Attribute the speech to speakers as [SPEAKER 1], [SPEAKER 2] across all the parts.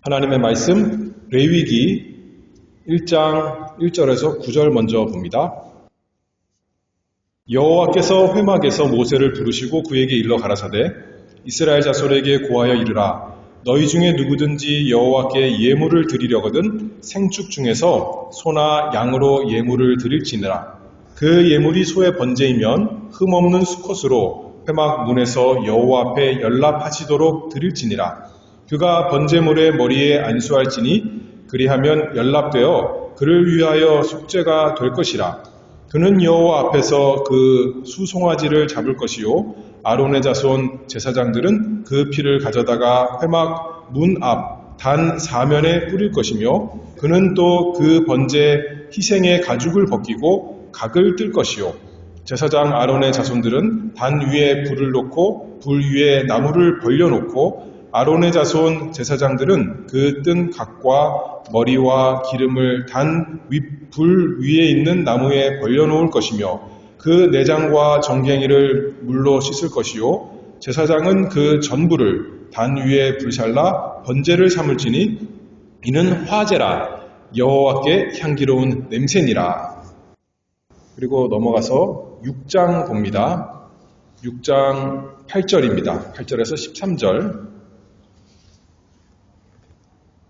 [SPEAKER 1] 하나님의 말씀 레위기 1장 1절에서 9절 먼저 봅니다. 여호와께서 회막에서 모세를 부르시고 그에게 일러 가라사대 이스라엘 자손에게 고하여 이르라 너희 중에 누구든지 여호와께 예물을 드리려거든 생축 중에서 소나 양으로 예물을 드릴지니라. 그 예물이 소의 번제이면 흠없는 수컷으로 회막 문에서 여호와 앞에 연납하시도록 드릴지니라. 그가 번제물의 머리에 안수할지니 그리하면 연납되어 그를 위하여 속죄가 될 것이라. 그는 여호와 앞에서 그 수송아지를 잡을 것이요 아론의 자손 제사장들은 그 피를 가져다가 회막 문 앞 단 사면에 뿌릴 것이며 그는 또 그 번제 희생의 가죽을 벗기고 각을 뜰 것이요 제사장 아론의 자손들은 단 위에 불을 놓고 불 위에 나무를 벌려놓고 아론의 자손 제사장들은 그 뜬 각과 머리와 기름을 단 불 위에 있는 나무에 벌려놓을 것이며 그 내장과 정갱이를 물로 씻을 것이요 제사장은 그 전부를 단 위에 불살라 번제를 삼을지니 이는 화제라 여호와께 향기로운 냄새니라. 그리고 넘어가서 6장 봅니다. 6장 8절입니다. 8절에서 13절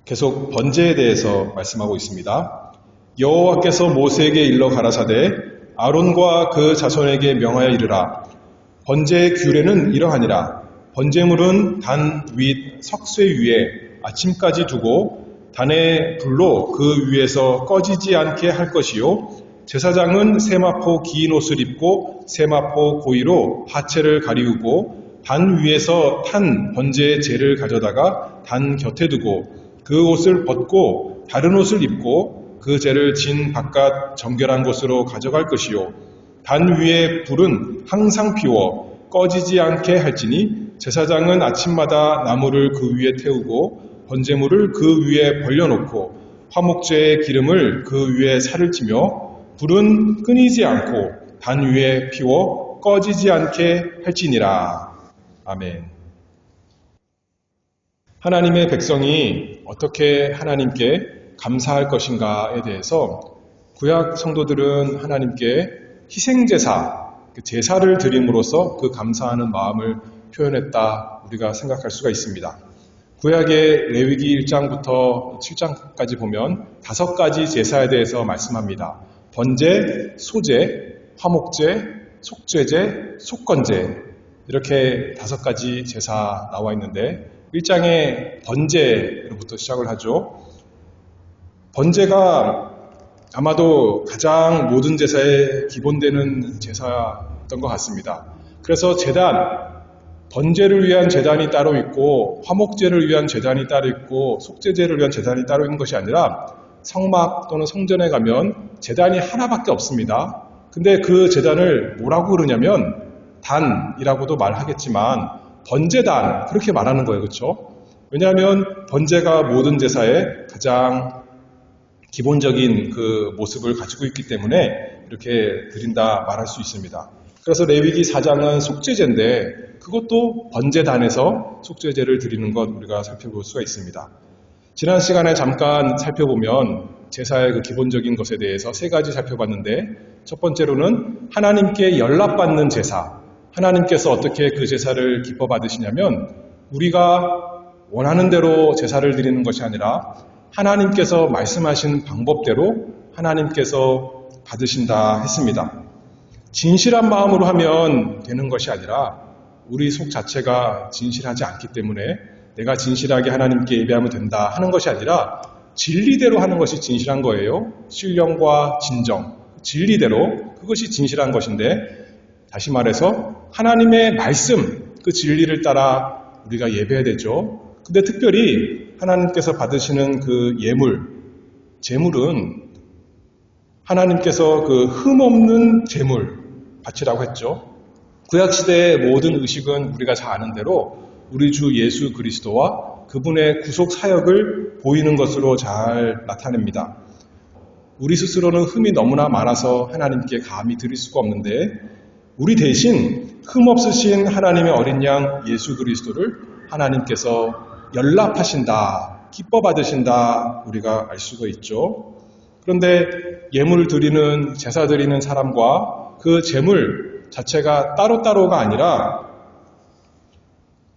[SPEAKER 1] 계속 번제에 대해서 말씀하고 있습니다. 여호와께서 모세에게 일러 가라사대 아론과 그 자손에게 명하여 이르라. 번제의 규례는 이러하니라. 번제물은 단 윗 석쇠 위에 아침까지 두고 단의 불로 그 위에서 꺼지지 않게 할 것이요. 제사장은 세마포 긴 옷을 입고 세마포 고이로 하체를 가리우고 단 위에서 탄 번제의 재를 가져다가 단 곁에 두고 그 옷을 벗고 다른 옷을 입고 그 재를 진 바깥 정결한 곳으로 가져갈 것이요. 단 위에 불은 항상 피워 꺼지지 않게 할지니 제사장은 아침마다 나무를 그 위에 태우고 번제물을 그 위에 벌려놓고 화목제의 기름을 그 위에 살을 찌며 불은 끊이지 않고 단 위에 피워 꺼지지 않게 할지니라. 아멘. 하나님의 백성이 어떻게 하나님께 감사할 것인가에 대해서 구약 성도들은 하나님께 희생제사, 제사를 드림으로써 그 감사하는 마음을 표현했다 우리가 생각할 수가 있습니다. 구약의 레위기 1장부터 7장까지 보면 5가지 제사에 대해서 말씀합니다. 번제, 소제, 화목제, 속죄제, 속건제 이렇게 5가지 제사 나와 있는데 1장에 번제로부터 시작을 하죠. 번제가 아마도 가장 모든 제사에 기본되는 제사였던 것 같습니다. 그래서 번제를 위한 제단이 따로 있고 화목제를 위한 제단이 따로 있고 속죄제를 위한 제단이 따로 있는 것이 아니라 성막 또는 성전에 가면 제단이 하나밖에 없습니다. 근데 그 제단을 뭐라고 그러냐면 단이라고도 말하겠지만 번제단 그렇게 말하는 거예요. 그렇죠? 왜냐하면 번제가 모든 제사의 가장 기본적인 그 모습을 가지고 있기 때문에 이렇게 드린다 말할 수 있습니다. 그래서 레위기 4장은 속죄제인데 그것도 번제단에서 속죄제를 드리는 것 우리가 살펴볼 수가 있습니다. 지난 시간에 잠깐 살펴보면 제사의 그 기본적인 것에 대해서 3가지 살펴봤는데 첫 번째로는 하나님께 연락받는 제사, 하나님께서 어떻게 그 제사를 기뻐 받으시냐면 우리가 원하는 대로 제사를 드리는 것이 아니라 하나님께서 말씀하신 방법대로 하나님께서 받으신다 했습니다. 진실한 마음으로 하면 되는 것이 아니라 우리 속 자체가 진실하지 않기 때문에 내가 진실하게 하나님께 예배하면 된다 하는 것이 아니라 진리대로 하는 것이 진실한 거예요. 신령과 진정, 진리대로 그것이 진실한 것인데 다시 말해서 하나님의 말씀, 그 진리를 따라 우리가 예배해야 되죠. 근데 특별히 하나님께서 받으시는 그 제물은 하나님께서 그 흠없는 제물 바치라고 했죠. 구약시대의 모든 의식은 우리가 잘 아는 대로 우리 주 예수 그리스도와 그분의 구속 사역을 보이는 것으로 잘 나타냅니다. 우리 스스로는 흠이 너무나 많아서 하나님께 감히 드릴 수가 없는데 우리 대신 흠없으신 하나님의 어린 양 예수 그리스도를 하나님께서 연락하신다 기뻐 받으신다 우리가 알 수가 있죠. 그런데 예물 드리는 제사 드리는 사람과 그 제물 자체가 따로따로가 아니라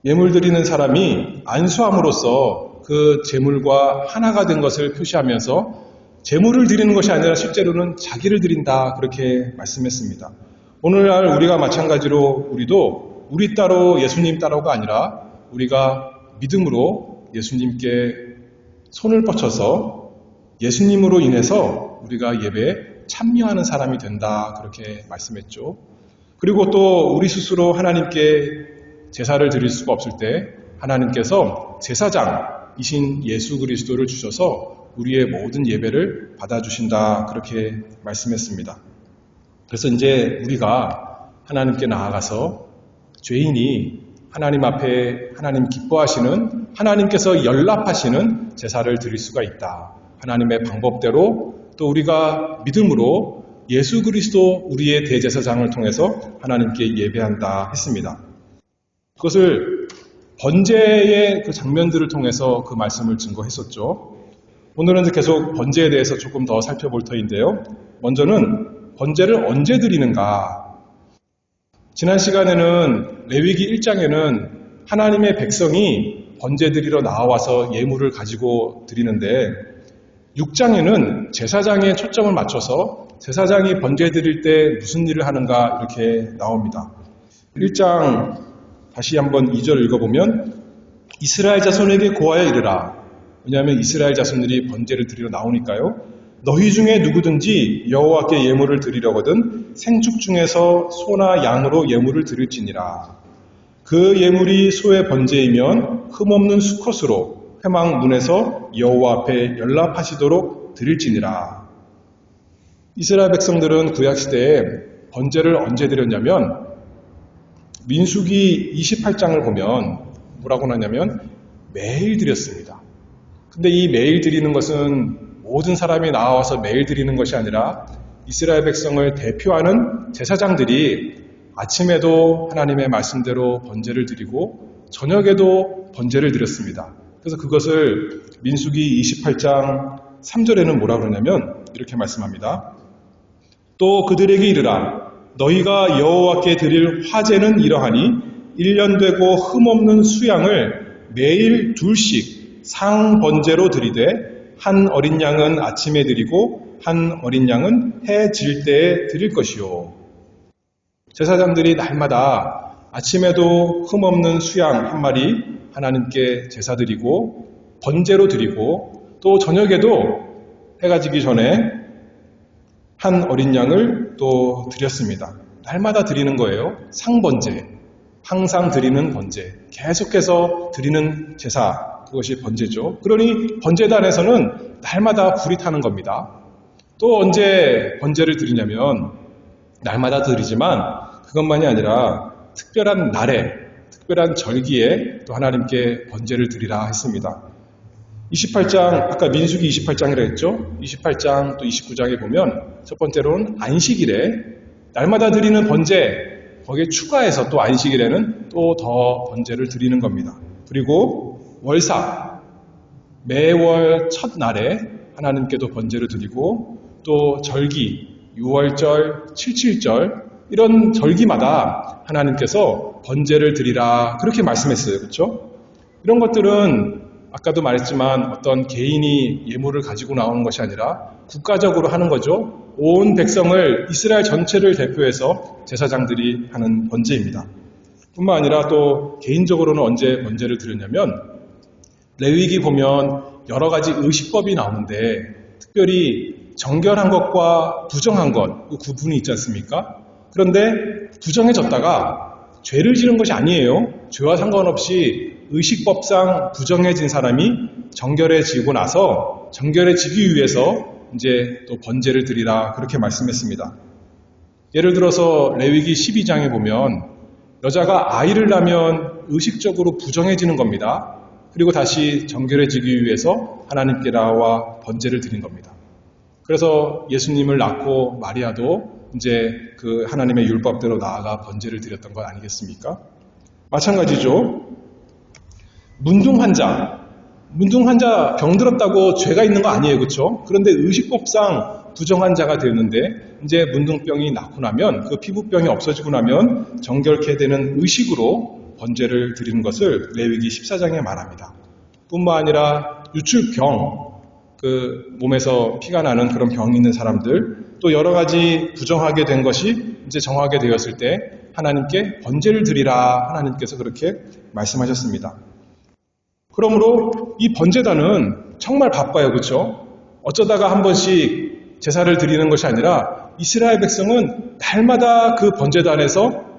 [SPEAKER 1] 예물 드리는 사람이 안수함으로써 그 제물과 하나가 된 것을 표시하면서 제물을 드리는 것이 아니라 실제로는 자기를 드린다 그렇게 말씀했습니다. 오늘날 우리가 마찬가지로 우리도 우리 따로 예수님 따로가 아니라 우리가 믿음으로 예수님께 손을 뻗쳐서 예수님으로 인해서 우리가 예배에 참여하는 사람이 된다 그렇게 말씀했죠. 그리고 또 우리 스스로 하나님께 제사를 드릴 수가 없을 때 하나님께서 제사장이신 예수 그리스도를 주셔서 우리의 모든 예배를 받아주신다 그렇게 말씀했습니다. 그래서 이제 우리가 하나님께 나아가서 죄인이 하나님 앞에 하나님 기뻐하시는 하나님께서 연락하시는 제사를 드릴 수가 있다. 하나님의 방법대로 또 우리가 믿음으로 예수 그리스도 우리의 대제사장을 통해서 하나님께 예배한다 했습니다. 그것을 번제의 그 장면들을 통해서 그 말씀을 증거했었죠. 오늘은 계속 번제에 대해서 조금 더 살펴볼 터인데요. 먼저는 번제를 언제 드리는가? 지난 시간에는 레위기 1장에는 하나님의 백성이 번제 드리러 나와서 예물을 가지고 드리는데 6장에는 제사장에 초점을 맞춰서 제사장이 번제 드릴 때 무슨 일을 하는가 이렇게 나옵니다. 1장 다시 한번 2절 읽어보면 이스라엘 자손에게 고하여 이르라. 왜냐하면 이스라엘 자손들이 번제를 드리러 나오니까요. 너희 중에 누구든지 여호와께 예물을 드리려거든 생축 중에서 소나 양으로 예물을 드릴지니라. 그 예물이 소의 번제이면 흠없는 수컷으로 회막 문에서 여호와 앞에 연락하시도록 드릴지니라. 이스라엘 백성들은 구약시대에 번제를 언제 드렸냐면 민수기 28장을 보면 뭐라고 나냐면 매일 드렸습니다. 근데 이 매일 드리는 것은 모든 사람이 나와서 매일 드리는 것이 아니라 이스라엘 백성을 대표하는 제사장들이 아침에도 하나님의 말씀대로 번제를 드리고 저녁에도 번제를 드렸습니다. 그래서 그것을 민수기 28장 3절에는 뭐라고 그러냐면 이렇게 말씀합니다. 또 그들에게 이르라. 너희가 여호와께 드릴 화제는 이러하니 1년 되고 흠없는 수양을 매일 둘씩 상번제로 드리되 한 어린 양은 아침에 드리고 한 어린 양은 해 질 때에 드릴 것이요. 제사장들이 날마다 아침에도 흠없는 수양 한 마리 하나님께 제사 드리고 번제로 드리고 또 저녁에도 해가 지기 전에 한 어린 양을 또 드렸습니다. 날마다 드리는 거예요. 상번제, 항상 드리는 번제, 계속해서 드리는 제사, 그것이 번제죠. 그러니 번제단에서는 날마다 불이 타는 겁니다. 또 언제 번제를 드리냐면 날마다 드리지만 그것만이 아니라 특별한 날에, 특별한 절기에 또 하나님께 번제를 드리라 했습니다. 28장, 아까 민수기 28장이라 했죠? 28장 또 29장에 보면 첫 번째로는 안식일에 날마다 드리는 번제, 거기에 추가해서 또 안식일에는 또 더 번제를 드리는 겁니다. 그리고 월사, 매월 첫날에 하나님께도 번제를 드리고 또 절기, 6월절, 77절 이런 절기마다 하나님께서 번제를 드리라 그렇게 말씀했어요. 그렇죠? 이런 것들은 아까도 말했지만 어떤 개인이 예물을 가지고 나오는 것이 아니라 국가적으로 하는 거죠. 온 백성을 이스라엘 전체를 대표해서 제사장들이 하는 번제입니다. 뿐만 아니라 또 개인적으로는 언제 번제를 드렸냐면 레위기 보면 여러 가지 의식법이 나오는데 특별히 정결한 것과 부정한 것, 그 구분이 있지 않습니까? 그런데 부정해졌다가 죄를 지른 것이 아니에요. 죄와 상관없이 의식법상 부정해진 사람이 정결해지고 나서 정결해지기 위해서 이제 또 번제를 드리라 그렇게 말씀했습니다. 예를 들어서 레위기 12장에 보면 여자가 아이를 낳으면 의식적으로 부정해지는 겁니다. 그리고 다시 정결해지기 위해서 하나님께 나와 번제를 드린 겁니다. 그래서 예수님을 낳고 마리아도 이제 그 하나님의 율법대로 나아가 번제를 드렸던 것 아니겠습니까? 마찬가지죠. 문둥 환자, 문둥 환자 병들었다고 죄가 있는 거 아니에요, 그렇죠? 그런데 의식법상 부정한 자가 되었는데 이제 문둥병이 낫고 나면 그 피부병이 없어지고 나면 정결케 되는 의식으로 번제를 드리는 것을 레위기 14장에 말합니다. 뿐만 아니라 유출병, 그 몸에서 피가 나는 그런 병이 있는 사람들, 또 여러 가지 부정하게 된 것이 이제 정하게 되었을 때 하나님께 번제를 드리라 하나님께서 그렇게 말씀하셨습니다. 그러므로 이 번제단은 정말 바빠요, 그렇죠? 어쩌다가 한 번씩 제사를 드리는 것이 아니라 이스라엘 백성은 날마다 그 번제단에서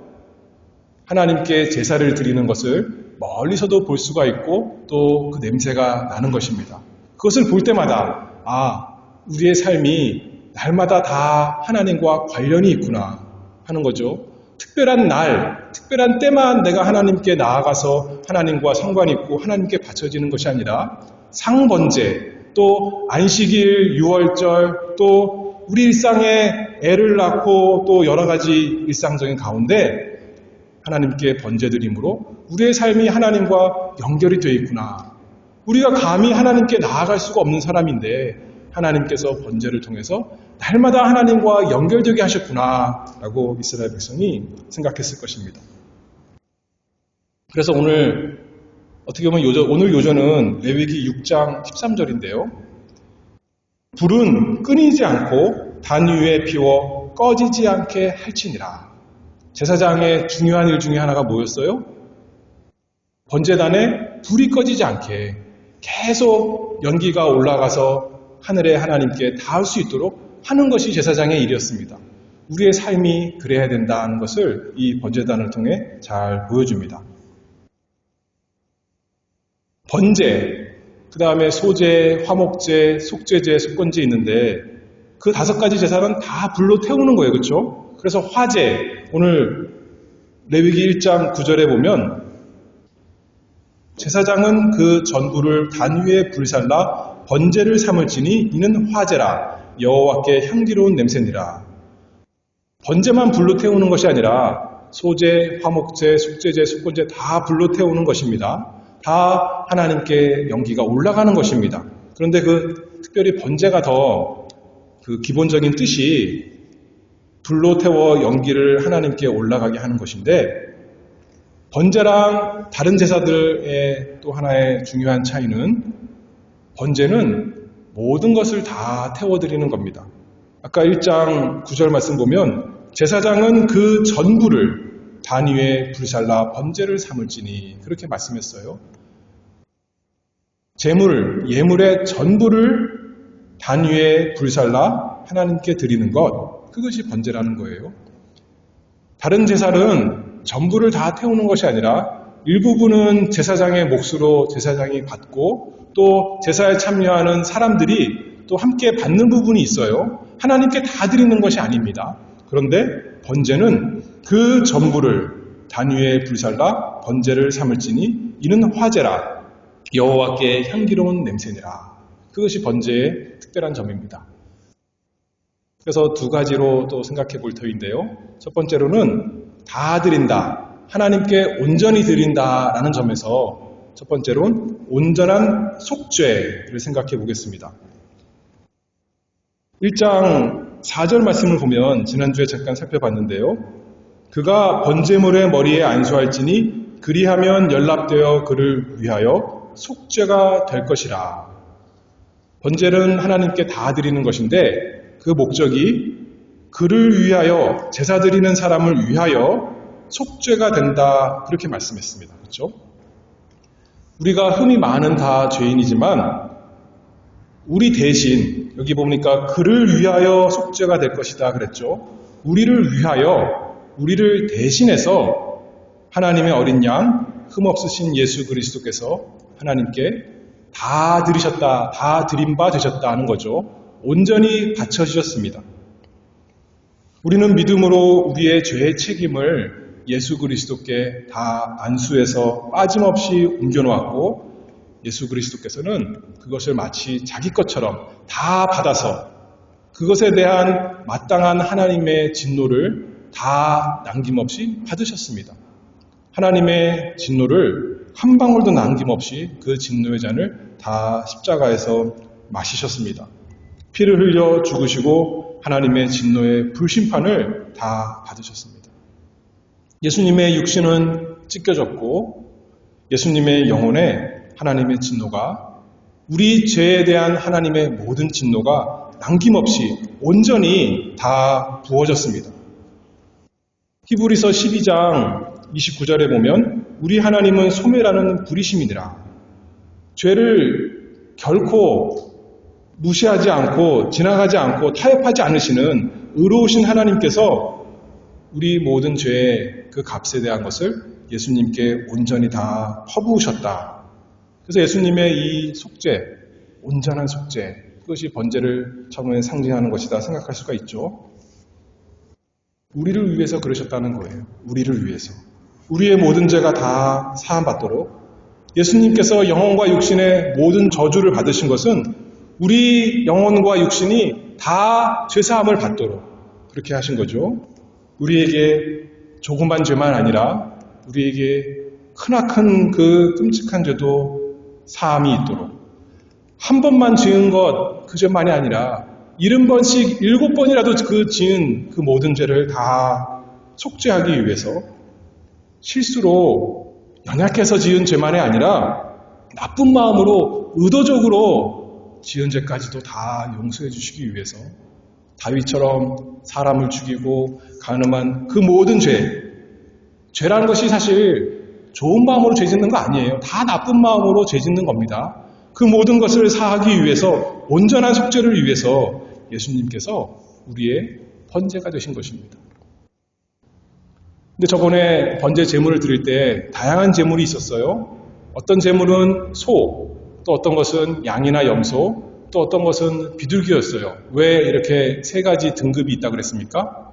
[SPEAKER 1] 하나님께 제사를 드리는 것을 멀리서도 볼 수가 있고 또 그 냄새가 나는 것입니다. 그것을 볼 때마다 우리의 삶이 날마다 다 하나님과 관련이 있구나 하는 거죠. 특별한 날, 특별한 때만 내가 하나님께 나아가서 하나님과 상관이 있고 하나님께 바쳐지는 것이 아니라 상번제, 또 안식일, 유월절, 또 우리 일상에 애를 낳고 또 여러 가지 일상적인 가운데 하나님께 번제드림으로 우리의 삶이 하나님과 연결이 되어 있구나. 우리가 감히 하나님께 나아갈 수가 없는 사람인데 하나님께서 번제를 통해서 날마다 하나님과 연결되게 하셨구나 라고 이스라엘 백성이 생각했을 것입니다. 그래서 오늘 어떻게 보면 오늘 요절은 레위기 6장 13절인데요. 불은 끊이지 않고 단 위에 피워 꺼지지 않게 할지니라. 제사장의 중요한 일 중에 하나가 뭐였어요? 번제단에 불이 꺼지지 않게 계속 연기가 올라가서 하늘의 하나님께 닿을 수 있도록 하는 것이 제사장의 일이었습니다. 우리의 삶이 그래야 된다는 것을 이 번제단을 통해 잘 보여줍니다. 번제, 그 다음에 소제, 화목제, 속죄제, 속건제 있는데 그 5가지 제사는 다 불로 태우는 거예요. 그렇죠? 그래서 화제, 오늘 레위기 1장 9절에 보면 제사장은 그 전부를 단 위에 불살라 번제를 삼을지니 이는 화제라 여호와께 향기로운 냄새니라. 번제만 불로 태우는 것이 아니라 소제, 화목제, 속죄제, 속건제 다 불로 태우는 것입니다. 다 하나님께 연기가 올라가는 것입니다. 그런데 그 특별히 번제가 더 그 기본적인 뜻이 불로 태워 연기를 하나님께 올라가게 하는 것인데 번제랑 다른 제사들의 또 하나의 중요한 차이는 번제는 모든 것을 다 태워드리는 겁니다. 아까 1장 9절 말씀 보면 제사장은 그 전부를 단 위에 불살라 번제를 삼을지니 그렇게 말씀했어요. 예물의 전부를 단 위에 불살라 하나님께 드리는 것, 그것이 번제라는 거예요. 다른 제사는 전부를 다 태우는 것이 아니라 일부분은 제사장의 몫으로 제사장이 받고 또 제사에 참여하는 사람들이 또 함께 받는 부분이 있어요. 하나님께 다 드리는 것이 아닙니다. 그런데 번제는 그 전부를 단 위에 불살라 번제를 삼을지니 이는 화제라 여호와께 향기로운 냄새니라. 그것이 번제의 특별한 점입니다. 그래서 2가지로 또 생각해 볼 터인데요. 첫 번째로는 다 드린다, 하나님께 온전히 드린다라는 점에서 첫 번째로는 온전한 속죄를 생각해 보겠습니다. 1장 4절 말씀을 보면 지난주에 잠깐 살펴봤는데요. 그가 번제물의 머리에 안수할지니 그리하면 연락되어 그를 위하여 속죄가 될 것이라. 번제는 하나님께 다 드리는 것인데 그 목적이 그를 위하여, 제사 드리는 사람을 위하여 속죄가 된다, 그렇게 말씀했습니다. 그렇죠? 우리가 흠이 많은 다 죄인이지만 우리 대신, 여기 보니까 그를 위하여 속죄가 될 것이다 그랬죠. 우리를 위하여, 우리를 대신해서 하나님의 어린 양, 흠없으신 예수 그리스도께서 하나님께 다 드리셨다, 다 드린 바 되셨다 하는 거죠. 온전히 바쳐주셨습니다. 우리는 믿음으로 우리의 죄의 책임을 예수 그리스도께 다 안수해서 빠짐없이 옮겨놓았고 예수 그리스도께서는 그것을 마치 자기 것처럼 다 받아서 그것에 대한 마땅한 하나님의 진노를 다 남김없이 받으셨습니다. 하나님의 진노를 한 방울도 남김없이 그 진노의 잔을 다 십자가에서 마시셨습니다. 피를 흘려 죽으시고 하나님의 진노의 불심판을 다 받으셨습니다. 예수님의 육신은 찢겨졌고 예수님의 영혼에 하나님의 진노가, 우리 죄에 대한 하나님의 모든 진노가 남김없이 온전히 다 부어졌습니다. 히브리서 12장 29절에 보면 우리 하나님은 소멸하는 불이심이니라. 죄를 결코 무시하지 않고 지나가지 않고 타협하지 않으시는 의로우신 하나님께서 우리 모든 죄의 그 값에 대한 것을 예수님께 온전히 다 퍼부으셨다. 그래서 예수님의 이 속죄, 온전한 속죄, 그것이 번제를 처음에 상징하는 것이다 생각할 수가 있죠. 우리를 위해서 그러셨다는 거예요. 우리를 위해서. 우리의 모든 죄가 다 사함받도록 예수님께서 영혼과 육신의 모든 저주를 받으신 것은 우리 영혼과 육신이 다 죄사함을 받도록 그렇게 하신 거죠. 우리에게 조그만 죄만 아니라 우리에게 크나큰 그 끔찍한 죄도 사함이 있도록 한 번만 지은 것 그 죄만이 아니라 70번씩 7번이라도 그 지은 그 모든 죄를 다 속죄하기 위해서 실수로 연약해서 지은 죄만이 아니라 나쁜 마음으로 의도적으로 지은 죄까지도 다 용서해 주시기 위해서 다윗처럼 사람을 죽이고 간음한 그 모든 죄라는 것이 사실 좋은 마음으로 죄 짓는 거 아니에요. 다 나쁜 마음으로 죄 짓는 겁니다. 그 모든 것을 사하기 위해서 온전한 속죄를 위해서 예수님께서 우리의 번제가 되신 것입니다. 근데 저번에 번제 제물을 드릴 때 다양한 제물이 있었어요. 어떤 제물은 소, 또 어떤 것은 양이나 염소, 또 어떤 것은 비둘기였어요. 왜 이렇게 세 가지 등급이 있다고 그랬습니까?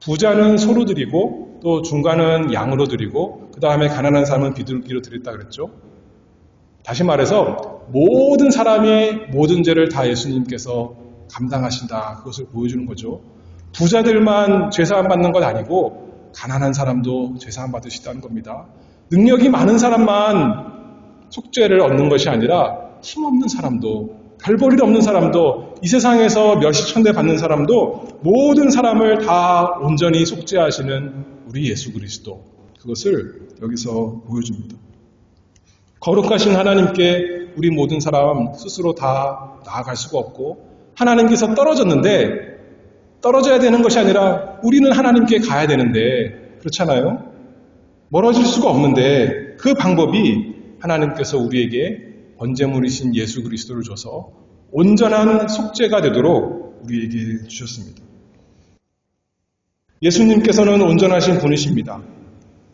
[SPEAKER 1] 부자는 소로 드리고 또 중간은 양으로 드리고 그 다음에 가난한 사람은 비둘기로 드렸다 그랬죠. 다시 말해서 모든 사람의 모든 죄를 다 예수님께서 감당하신다. 그것을 보여주는 거죠. 부자들만 죄사함 받는 것 아니고 가난한 사람도 죄사함 받으시다는 겁니다. 능력이 많은 사람만 속죄를 얻는 것이 아니라 힘없는 사람도, 별 볼일 없는 사람도, 이 세상에서 몇시천대 받는 사람도 모든 사람을 다 온전히 속죄하시는 우리 예수 그리스도, 그것을 여기서 보여줍니다. 거룩하신 하나님께 우리 모든 사람 스스로 다 나아갈 수가 없고 하나님께서 떨어졌는데 떨어져야 되는 것이 아니라 우리는 하나님께 가야 되는데 그렇잖아요. 멀어질 수가 없는데 그 방법이 하나님께서 우리에게 번제물이신 예수 그리스도를 줘서 온전한 속죄가 되도록 우리에게 주셨습니다. 예수님께서는 온전하신 분이십니다.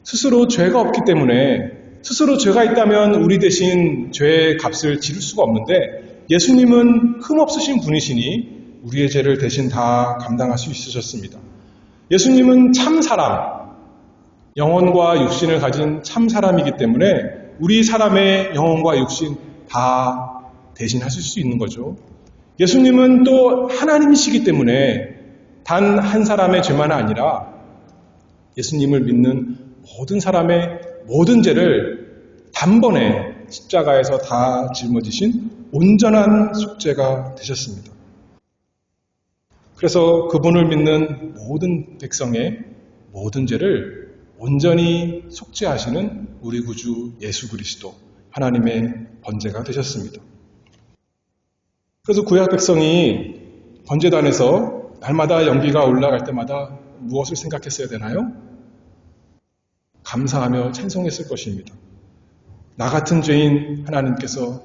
[SPEAKER 1] 스스로 죄가 없기 때문에 스스로 죄가 있다면 우리 대신 죄의 값을 지를 수가 없는데 예수님은 흠없으신 분이시니 우리의 죄를 대신 다 감당할 수 있으셨습니다. 예수님은 참 사람, 영혼과 육신을 가진 참 사람이기 때문에 우리 사람의 영혼과 육신 다 대신하실 수 있는 거죠. 예수님은 또 하나님이시기 때문에 단 한 사람의 죄만 아니라 예수님을 믿는 모든 사람의 모든 죄를 단번에 십자가에서 다 짊어지신 온전한 속죄가 되셨습니다. 그래서 그분을 믿는 모든 백성의 모든 죄를 온전히 속죄하시는 우리 구주 예수 그리스도, 하나님의 번제가 되셨습니다. 그래서 구약 백성이 번제단에서 날마다 연기가 올라갈 때마다 무엇을 생각했어야 되나요? 감사하며 찬송했을 것입니다. 나 같은 죄인 하나님께서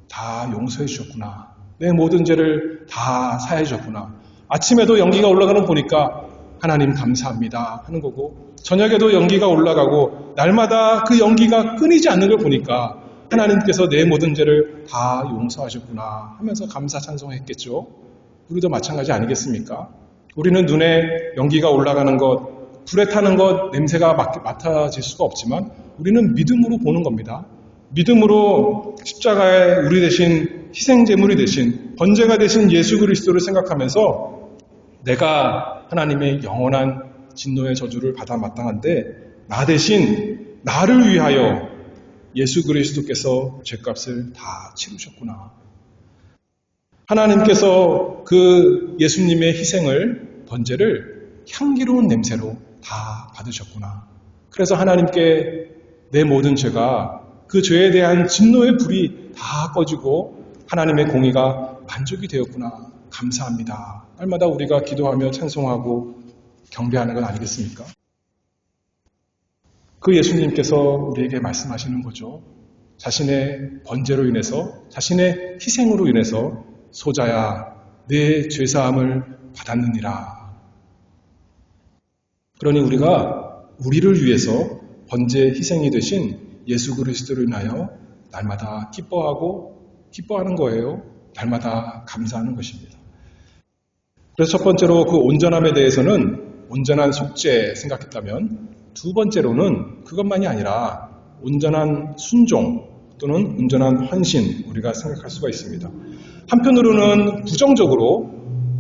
[SPEAKER 1] 다 용서해 주셨구나. 내 모든 죄를 다 사해 주셨구나. 아침에도 연기가 올라가는 거 보니까 하나님 감사합니다 하는 거고 저녁에도 연기가 올라가고 날마다 그 연기가 끊이지 않는 걸 보니까 하나님께서 내 모든 죄를 다 용서하셨구나 하면서 감사 찬송했겠죠. 우리도 마찬가지 아니겠습니까? 우리는 눈에 연기가 올라가는 것, 불에 타는 것, 냄새가 맡아질 수가 없지만 우리는 믿음으로 보는 겁니다. 믿음으로 십자가에 우리 대신 희생제물이 되신 번제가 되신 예수 그리스도를 생각하면서 내가 하나님의 영원한 진노의 저주를 받아 마땅한데 나 대신 나를 위하여 예수 그리스도께서 죄값을 다 치르셨구나. 하나님께서 그 예수님의 희생을, 번제를 향기로운 냄새로 다 받으셨구나. 그래서 하나님께 내 모든 죄가, 그 죄에 대한 진노의 불이 다 꺼지고 하나님의 공의가 만족이 되었구나. 감사합니다. 날마다 우리가 기도하며 찬송하고 경배하는 것 아니겠습니까? 그 예수님께서 우리에게 말씀하시는 거죠. 자신의 번제로 인해서, 자신의 희생으로 인해서 소자야 내 죄사함을 받았느니라. 그러니 우리가 우리를 위해서 번제 희생이 되신 예수 그리스도로 인하여 날마다 기뻐하는 거예요. 날마다 감사하는 것입니다. 그래서 첫 번째로 그 온전함에 대해서는 온전한 속죄 생각했다면, 두 번째로는 그것만이 아니라 온전한 순종 또는 온전한 헌신, 우리가 생각할 수가 있습니다. 한편으로는 부정적으로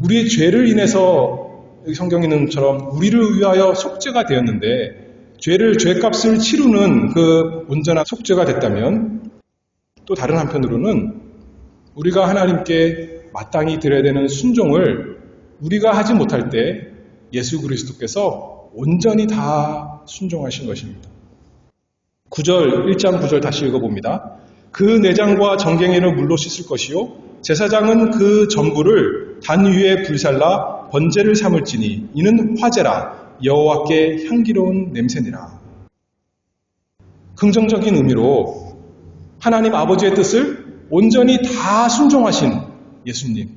[SPEAKER 1] 우리의 죄를 인해서, 여기 성경에 있는 것처럼 우리를 위하여 속죄가 되었는데 죄값을 치르는 그 온전한 속죄가 됐다면, 또 다른 한편으로는 우리가 하나님께 마땅히 드려야 되는 순종을 우리가 하지 못할 때 예수 그리스도께서 온전히 다 순종하신 것입니다. 1장 9절 다시 읽어봅니다. 그 내장과 정갱이를 물로 씻을 것이요 제사장은 그 전부를 단 위에 불살라 번제를 삼을지니 이는 화제라 여호와께 향기로운 냄새니라. 긍정적인 의미로 하나님 아버지의 뜻을 온전히 다 순종하신 예수님,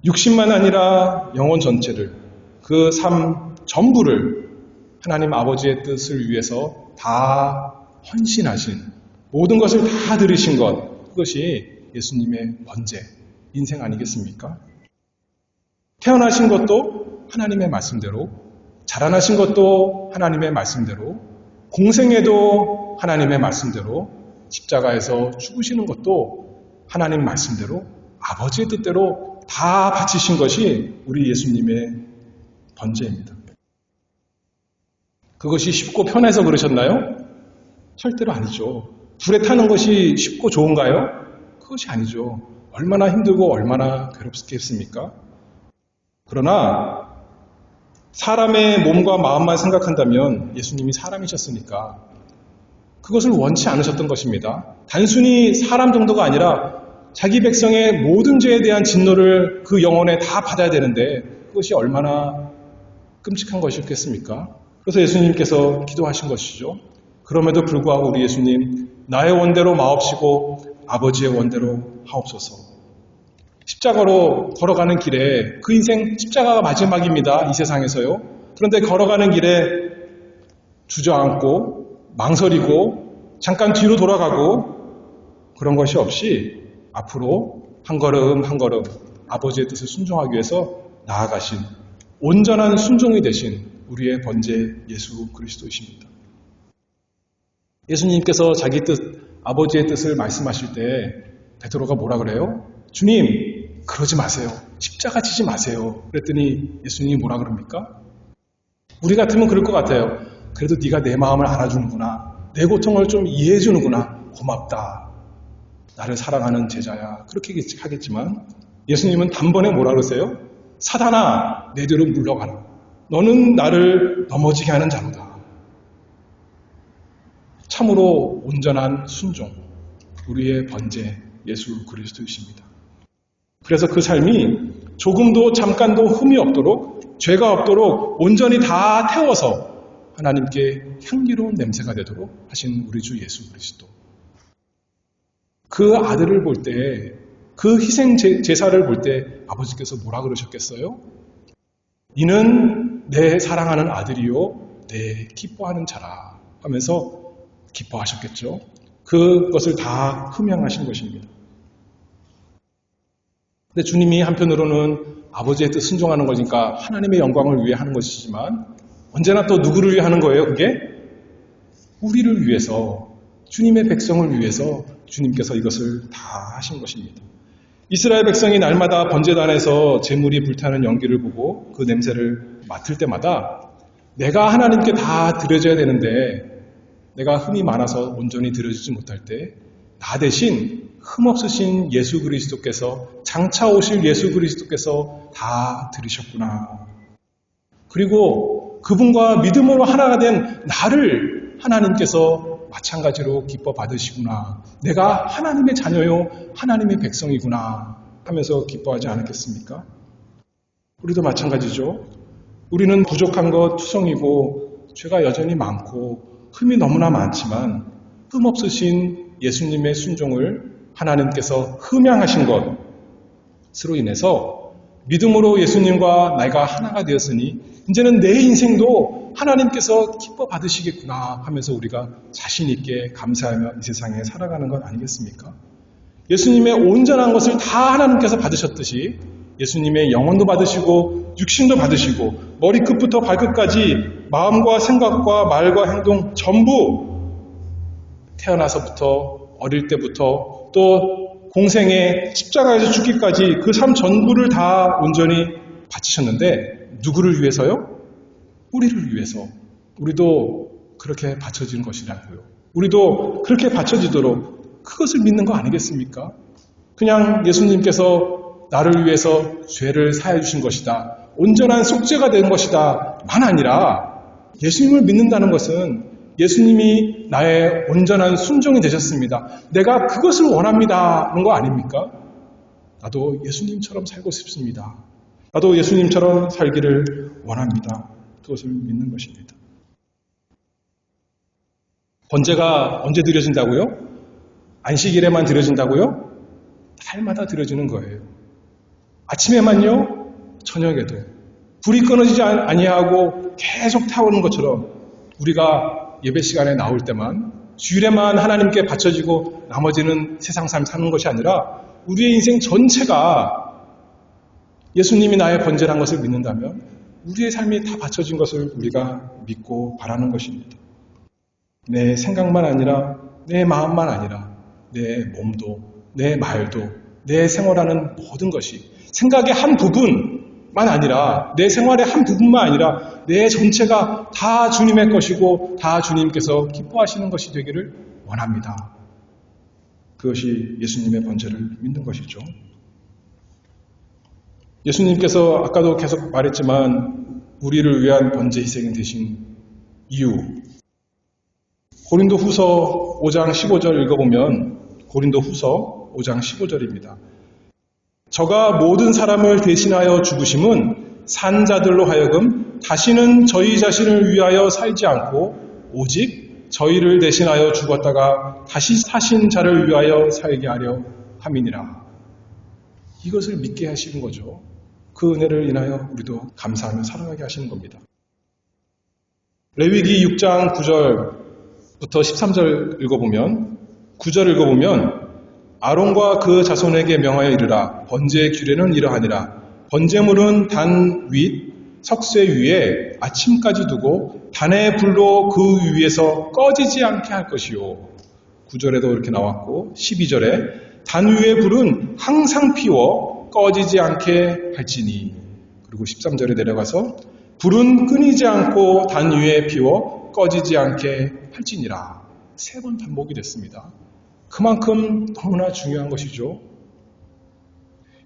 [SPEAKER 1] 육신만 아니라 영혼 전체를, 그 삶 전부를 하나님 아버지의 뜻을 위해서 다 헌신하신, 모든 것을 다 들으신 것, 그것이 예수님의 번제, 인생 아니겠습니까? 태어나신 것도 하나님의 말씀대로, 자라나신 것도 하나님의 말씀대로, 공생애도 하나님의 말씀대로, 십자가에서 죽으시는 것도 하나님 말씀대로, 아버지의 뜻대로 다 바치신 것이 우리 예수님의 번제입니다. 그것이 쉽고 편해서 그러셨나요? 절대로 아니죠. 불에 타는 것이 쉽고 좋은가요? 그것이 아니죠. 얼마나 힘들고 얼마나 괴롭겠습니까? 그러나 사람의 몸과 마음만 생각한다면 예수님이 사람이셨으니까 그것을 원치 않으셨던 것입니다. 단순히 사람 정도가 아니라 자기 백성의 모든 죄에 대한 진노를 그 영혼에 다 받아야 되는데 그것이 얼마나 끔찍한 것이었겠습니까? 그래서 예수님께서 기도하신 것이죠. 그럼에도 불구하고 우리 예수님, 나의 원대로 마옵시고 아버지의 원대로 하옵소서. 십자가로 걸어가는 길에, 그 인생 십자가가 마지막입니다. 이 세상에서요. 그런데 걸어가는 길에 주저앉고 망설이고 잠깐 뒤로 돌아가고 그런 것이 없이 앞으로 한 걸음 한 걸음 아버지의 뜻을 순종하기 위해서 나아가신 온전한 순종이 되신 우리의 번제 예수 그리스도이십니다. 예수님께서 자기 뜻, 아버지의 뜻을 말씀하실 때 베드로가 뭐라 그래요? 주님, 그러지 마세요. 십자가 지지 마세요. 그랬더니 예수님이 뭐라 그럽니까? 우리 같으면 그럴 것 같아요. 그래도 네가 내 마음을 알아주는구나. 내 고통을 좀 이해해 주는구나. 고맙다. 나를 사랑하는 제자야. 그렇게 하겠지만 예수님은 단번에 뭐라 그러세요? 사단아, 내 뒤로 물러가라. 너는 나를 넘어지게 하는 자로다. 참으로 온전한 순종, 우리의 번제 예수 그리스도이십니다. 그래서 그 삶이 조금도 잠깐도 흠이 없도록, 죄가 없도록 온전히 다 태워서 하나님께 향기로운 냄새가 되도록 하신 우리 주 예수 그리스도. 그 아들을 볼 때, 그 희생 제사를 볼 때 아버지께서 뭐라 그러셨겠어요? 이는 내 사랑하는 아들이요 내 기뻐하는 자라 하면서 기뻐하셨겠죠. 그것을 다 흠양하신 것입니다. 근데 주님이 한편으로는 아버지의 뜻 순종하는 거니까 하나님의 영광을 위해 하는 것이지만 언제나 또 누구를 위해 하는 거예요? 그게 우리를 위해서, 주님의 백성을 위해서 주님께서 이것을 다 하신 것입니다. 이스라엘 백성이 날마다 번제단에서 제물이 불타는 연기를 보고 그 냄새를 맡을 때마다 내가 하나님께 다 드려져야 되는데 내가 흠이 많아서 온전히 드려지지 못할 때 나 대신 흠없으신 예수 그리스도께서 장차 오실 예수 그리스도께서 다 들으셨구나. 그리고 그분과 믿음으로 하나가 된 나를 하나님께서 마찬가지로 기뻐 받으시구나. 내가 하나님의 자녀요 하나님의 백성이구나 하면서 기뻐하지 않았겠습니까? 우리도 마찬가지죠. 우리는 부족한 것 투성이고 죄가 여전히 많고 흠이 너무나 많지만 흠없으신 예수님의 순종을 하나님께서 흠양하신 것으로 인해서 믿음으로 예수님과 내가 하나가 되었으니 이제는 내 인생도 하나님께서 기뻐 받으시겠구나 하면서 우리가 자신 있게 감사하며 이 세상에 살아가는 것 아니겠습니까? 예수님의 온전한 것을 다 하나님께서 받으셨듯이 예수님의 영혼도 받으시고 육신도 받으시고 머리끝부터 발끝까지 마음과 생각과 말과 행동 전부 태어나서부터 어릴 때부터 또 공생의 십자가에서 죽기까지 그 삶 전부를 다 온전히 바치셨는데 누구를 위해서요? 우리를 위해서. 우리도 그렇게 바쳐진 것이라고요. 우리도 그렇게 바쳐지도록 그것을 믿는 거 아니겠습니까? 그냥 예수님께서 나를 위해서 죄를 사해 주신 것이다. 온전한 속죄가 된 것이다. 만 아니라 예수님을 믿는다는 것은 예수님이 나의 온전한 순종이 되셨습니다. 내가 그것을 원합니다. 그런 거 아닙니까? 나도 예수님처럼 살고 싶습니다. 나도 예수님처럼 살기를 원합니다. 그것을 믿는 것입니다. 번제가 언제 드려진다고요? 안식일에만 드려진다고요? 날마다 드려지는 거예요. 아침에만요? 저녁에도. 불이 끊어지지 아니하고 계속 타오르는 것처럼 우리가 예배 시간에 나올 때만 주일에만 하나님께 바쳐지고 나머지는 세상 삶 사는 것이 아니라 우리의 인생 전체가 예수님이 나의 번제란 것을 믿는다면 우리의 삶이 다 바쳐진 것을 우리가 믿고 바라는 것입니다. 내 생각만 아니라 내 마음만 아니라 내 몸도 내 말도 내 생활하는 모든 것이 생각의 한 부분만 아니라 내 생활의 한 부분만 아니라 내 전체가 다 주님의 것이고 다 주님께서 기뻐하시는 것이 되기를 원합니다. 그것이 예수님의 번제를 믿는 것이죠. 예수님께서 아까도 계속 말했지만 우리를 위한 번제 희생이 되신 이유 고린도 후서 5장 15절 읽어보면 고린도 후서 5장 15절입니다. 저가 모든 사람을 대신하여 죽으심은 산 자들로 하여금 다시는 저희 자신을 위하여 살지 않고 오직 저희를 대신하여 죽었다가 다시 사신 자를 위하여 살게 하려 함이니라. 이것을 믿게 하시는 거죠. 그 은혜를 인하여 우리도 감사하며 살아가게 하시는 겁니다. 레위기 6장 9절부터 13절 읽어보면 9절 읽어보면 아론과 그 자손에게 명하여 이르라. 번제의 규례는 이러하니라. 번제물은 단 윗 석쇠 위에 아침까지 두고 단의 불로 그 위에서 꺼지지 않게 할 것이요. 9절에도 이렇게 나왔고 12절에 단 위의 불은 항상 피워 꺼지지 않게 할지니. 그리고 13절에 내려가서 불은 끊이지 않고 단 위에 피워 꺼지지 않게 할지니라. 3번 반복이 됐습니다. 그만큼 너무나 중요한 것이죠.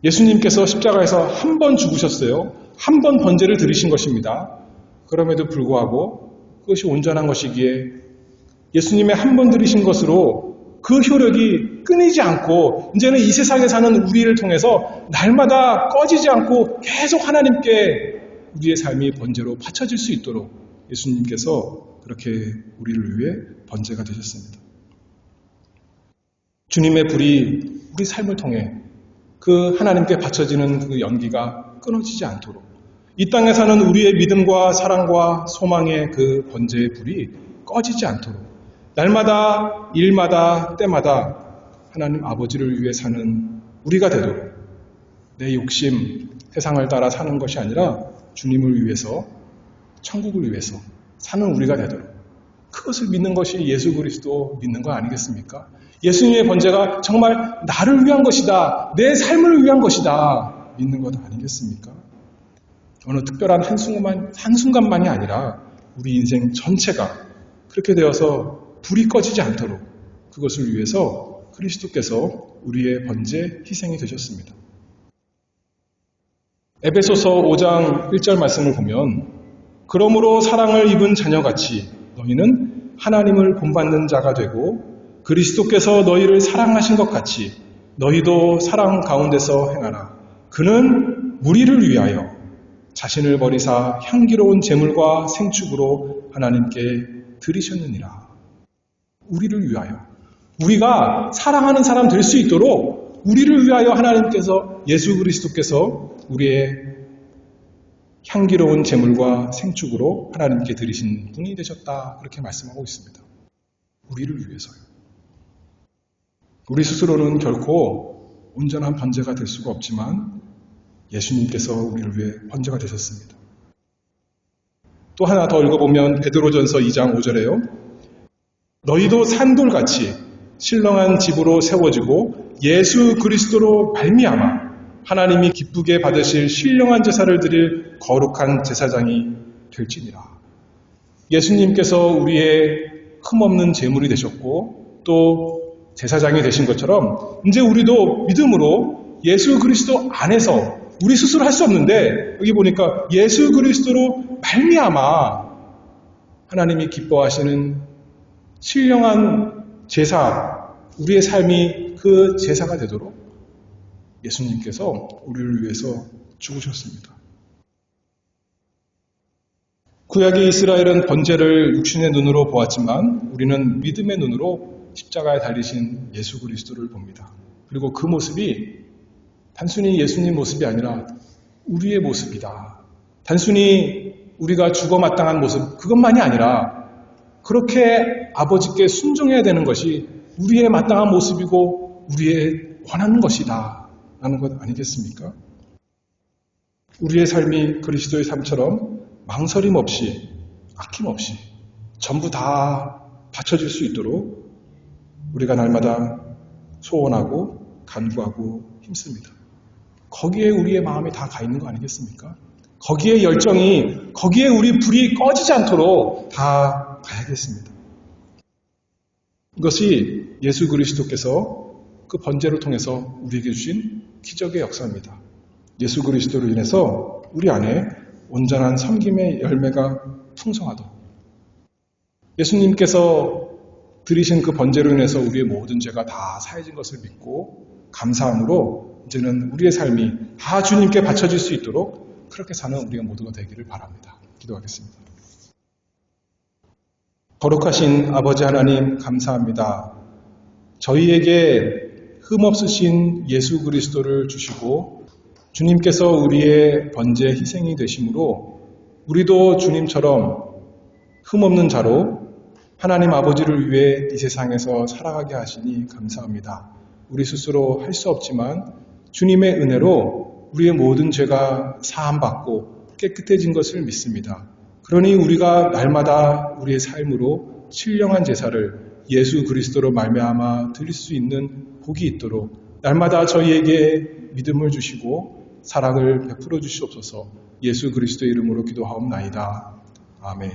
[SPEAKER 1] 예수님께서 십자가에서 한 번 죽으셨어요. 한 번 번제를 드리신 것입니다. 그럼에도 불구하고 그것이 온전한 것이기에 예수님의 한 번 드리신 것으로 그 효력이 끊이지 않고 이제는 이 세상에 사는 우리를 통해서 날마다 꺼지지 않고 계속 하나님께 우리의 삶이 번제로 바쳐질 수 있도록 예수님께서 그렇게 우리를 위해 번제가 되셨습니다. 주님의 불이 우리 삶을 통해 그 하나님께 바쳐지는 그 연기가 끊어지지 않도록 이 땅에 사는 우리의 믿음과 사랑과 소망의 그 번제의 불이 꺼지지 않도록 날마다 일마다 때마다 하나님 아버지를 위해 사는 우리가 되도록 내 욕심, 세상을 따라 사는 것이 아니라 주님을 위해서 천국을 위해서 사는 우리가 되도록 그것을 믿는 것이 예수 그리스도 믿는 거 아니겠습니까? 예수님의 번제가 정말 나를 위한 것이다. 내 삶을 위한 것이다. 믿는 것 아니겠습니까? 어느 특별한 한순간만이 아니라 우리 인생 전체가 그렇게 되어서 불이 꺼지지 않도록 그것을 위해서 그리스도께서 우리의 번제 희생이 되셨습니다. 에베소서 5장 1절 말씀을 보면 그러므로 사랑을 입은 자녀같이 너희는 하나님을 본받는 자가 되고 그리스도께서 너희를 사랑하신 것 같이 너희도 사랑 가운데서 행하라. 그는 우리를 위하여 자신을 버리사 향기로운 제물과 생축으로 하나님께 드리셨느니라. 우리를 위하여. 우리가 사랑하는 사람 될 수 있도록 우리를 위하여 하나님께서 예수 그리스도께서 우리의 향기로운 제물과 생축으로 하나님께 드리신 분이 되셨다. 그렇게 말씀하고 있습니다. 우리를 위해서요. 우리 스스로는 결코 온전한 번제가 될 수가 없지만 예수님께서 우리를 위해 번제가 되셨습니다. 또 하나 더 읽어보면 베드로전서 2장 5절에요. 너희도 산돌같이 신령한 집으로 세워지고 예수 그리스도로 말미암아 하나님이 기쁘게 받으실 신령한 제사를 드릴 거룩한 제사장이 될지니라. 예수님께서 우리의 흠없는 제물이 되셨고 또 제사장이 되신 것처럼 이제 우리도 믿음으로 예수 그리스도 안에서 우리 스스로 할 수 없는데 여기 보니까 예수 그리스도로 말미암아 하나님이 기뻐하시는 신령한 제사, 우리의 삶이 그 제사가 되도록 예수님께서 우리를 위해서 죽으셨습니다. 구약의 이스라엘은 번제를 육신의 눈으로 보았지만 우리는 믿음의 눈으로 십자가에 달리신 예수 그리스도를 봅니다. 그리고 그 모습이 단순히 예수님 모습이 아니라 우리의 모습이다. 단순히 우리가 죽어 마땅한 모습, 그것만이 아니라 그렇게 아버지께 순종해야 되는 것이 우리의 마땅한 모습이고 우리의 원하는 것이다. 라는 것 아니겠습니까? 우리의 삶이 그리스도의 삶처럼 망설임 없이, 아낌 없이 전부 다 바쳐질 수 있도록 우리가 날마다 소원하고 간구하고 힘씁니다. 거기에 우리의 마음이 다 가 있는 거 아니겠습니까? 거기에 열정이, 거기에 우리 불이 꺼지지 않도록 다 가야겠습니다. 이것이 예수 그리스도께서 그 번제를 통해서 우리에게 주신 기적의 역사입니다. 예수 그리스도로 인해서 우리 안에 온전한 섬김의 열매가 풍성하도록 예수님께서 드리신 그 번제로 인해서 우리의 모든 죄가 다 사해진 것을 믿고 감사함으로 이제는 우리의 삶이 다 주님께 바쳐질 수 있도록 그렇게 사는 우리가 모두가 되기를 바랍니다. 기도하겠습니다. 거룩하신 아버지 하나님 감사합니다. 저희에게 흠없으신 예수 그리스도를 주시고 주님께서 우리의 번제 희생이 되심으로 우리도 주님처럼 흠없는 자로 하나님 아버지를 위해 이 세상에서 살아가게 하시니 감사합니다. 우리 스스로 할 수 없지만 주님의 은혜로 우리의 모든 죄가 사함받고 깨끗해진 것을 믿습니다. 그러니 우리가 날마다 우리의 삶으로 신령한 제사를 예수 그리스도로 말미암아 드릴 수 있는 복이 있도록 날마다 저희에게 믿음을 주시고 사랑을 베풀어 주시옵소서. 예수 그리스도의 이름으로 기도하옵나이다. 아멘.